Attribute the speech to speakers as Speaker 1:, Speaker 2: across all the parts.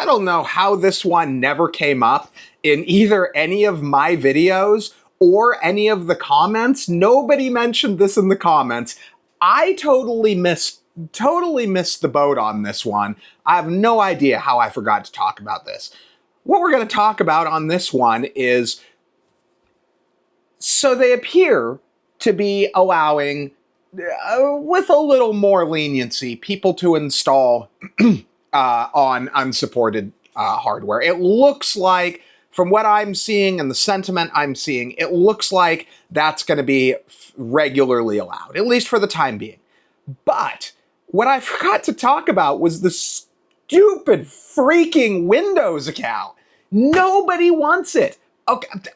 Speaker 1: don't know how this one never came up in either any of my videos or any of the comments. Nobody mentioned this in the comments. I totally missed the boat on this one. I have no idea how I forgot to talk about this. What we're going to talk about on this one is, so they appear to be allowing, with a little more leniency, people to install on unsupported hardware. It looks like, from what I'm seeing and the sentiment I'm seeing, it looks like that's going to be regularly allowed, at least for the time being. But what I forgot to talk about was the stupid freaking Windows account. Nobody wants it.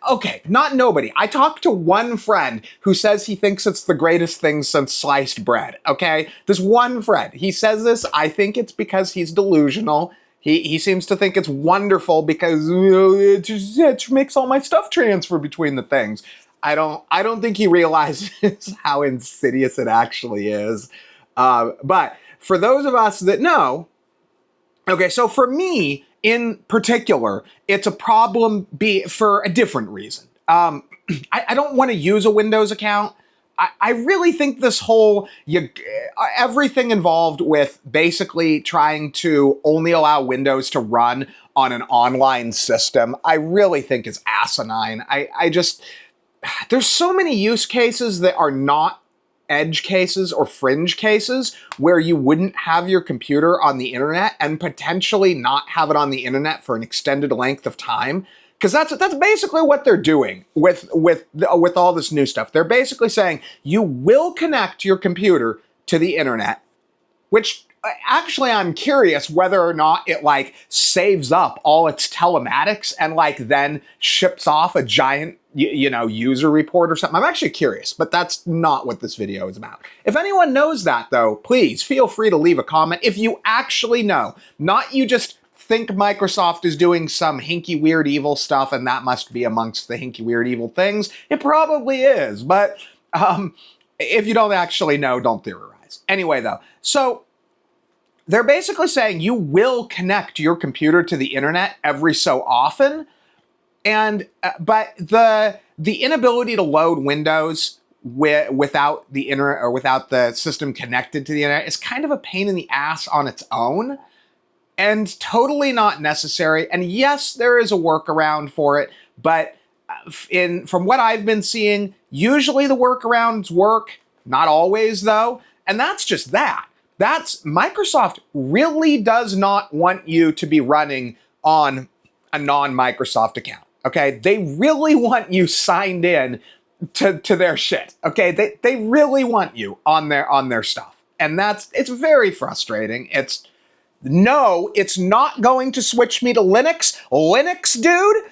Speaker 1: Okay, not nobody. I talked to one friend who says he thinks it's the greatest thing since sliced bread, okay? This one friend, he says this. I think it's because he's delusional. He seems to think it's wonderful because it makes all my stuff transfer between the things. I don't think he realizes how insidious it actually is. But for those of us that know, okay, so for me in particular, it's a problem for a different reason. I don't want to use a Windows account. I really think this whole, everything involved with basically trying to only allow Windows to run on an online system, I really think is asinine. There's so many use cases that are not edge cases or fringe cases where you wouldn't have your computer on the internet and potentially not have it on the internet for an extended length of time. Because that's basically what they're doing with all this new stuff. They're basically saying you will connect your computer to the internet, which actually I'm curious whether or not it like saves up all its telematics and like then ships off a giant user report or something. I'm actually curious, but that's not what this video is about. If anyone knows that though, please feel free to leave a comment if you actually know, not you just think Microsoft is doing some hinky weird evil stuff and that must be amongst the hinky weird evil things. It probably is, but if you don't actually know, don't theorize. Anyway though, so they're basically saying you will connect your computer to the internet every so often, and but the inability to load Windows without the internet or without the system connected to the internet is kind of a pain in the ass on its own. And totally not necessary. And yes, there is a workaround for it, but from what I've been seeing, usually the workarounds work, not always though. And that's just that. Microsoft really does not want you to be running on a non-Microsoft account, okay? They really want you signed in to their shit, okay? They really want you on their stuff. And it's very frustrating. No, it's not going to switch me to Linux. Linux, dude,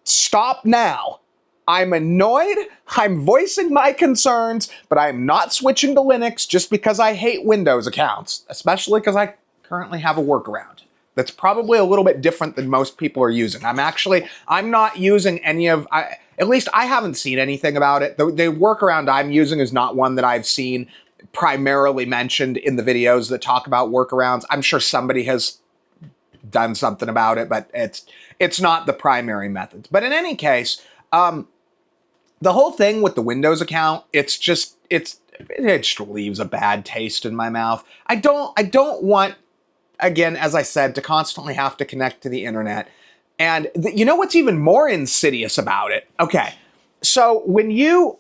Speaker 1: stop now. I'm annoyed. I'm voicing my concerns, but I'm not switching to Linux just because I hate Windows accounts, especially because I currently have a workaround that's probably a little bit different than most people are using. I'm not using any of, at least I haven't seen anything about it. The workaround I'm using is not one that I've seen primarily mentioned in the videos that talk about workarounds. I'm sure somebody has done something about it, but it's not the primary methods. But in any case, the whole thing with the Windows account, it just leaves a bad taste in my mouth. I don't want, again, as I said, to constantly have to connect to the internet. And you know what's even more insidious about it? Okay, so when you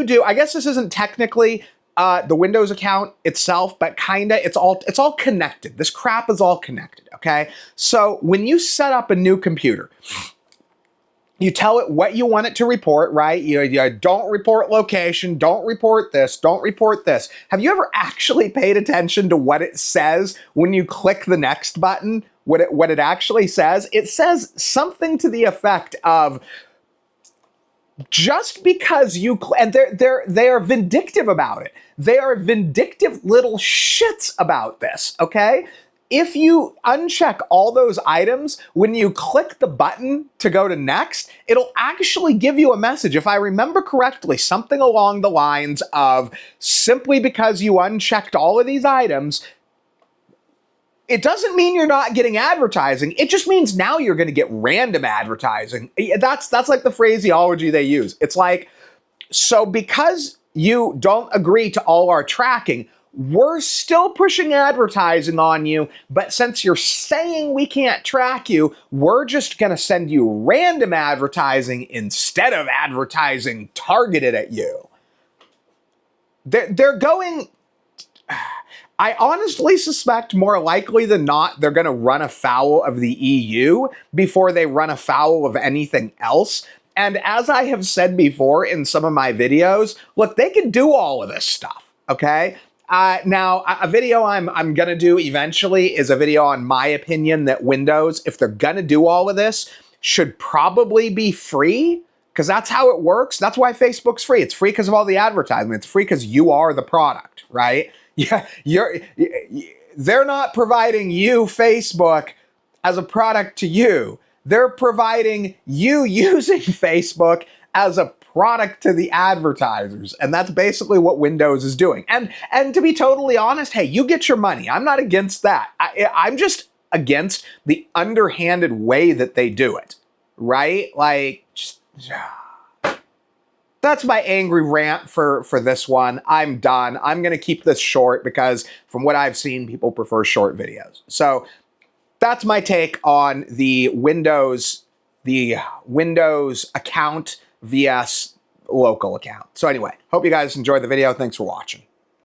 Speaker 1: do, I guess this isn't technically the Windows account itself, but kinda, it's all connected. This crap is all connected, okay? So when you set up a new computer, you tell it what you want it to report, right? You don't report location, don't report this, don't report this. Have you ever actually paid attention to what it says when you click the next button? What it actually says? It says something to the effect of, just because and they are vindictive about it. They are vindictive little shits about this, okay? If you uncheck all those items, when you click the button to go to next, it'll actually give you a message. If I remember correctly, something along the lines of, simply because you unchecked all of these items, It doesn't mean you're not getting advertising. It just means now you're going to get random advertising. That's like the phraseology they use. It's like, so because you don't agree to all our tracking, we're still pushing advertising on you, but since you're saying we can't track you, we're just going to send you random advertising instead of advertising targeted at you. They're going... I honestly suspect more likely than not, they're going to run afoul of the EU before they run afoul of anything else. And as I have said before in some of my videos, look, they can do all of this stuff, okay? Now, a video I'm going to do eventually is a video on my opinion that Windows, if they're going to do all of this, should probably be free, because that's how it works. That's why Facebook's free. It's free because of all the advertising. It's free because you are the product, right? Yeah, they're not providing you, Facebook, as a product to you. They're providing you using Facebook as a product to the advertisers. And that's basically what Windows is doing. And to be totally honest, hey, you get your money. I'm not against that. I'm just against the underhanded way that they do it, right? Like, just... That's my angry rant for this one. I'm done. I'm going to keep this short because from what I've seen, people prefer short videos. So that's my take on the Windows account vs local account. So anyway, hope you guys enjoyed the video. Thanks for watching.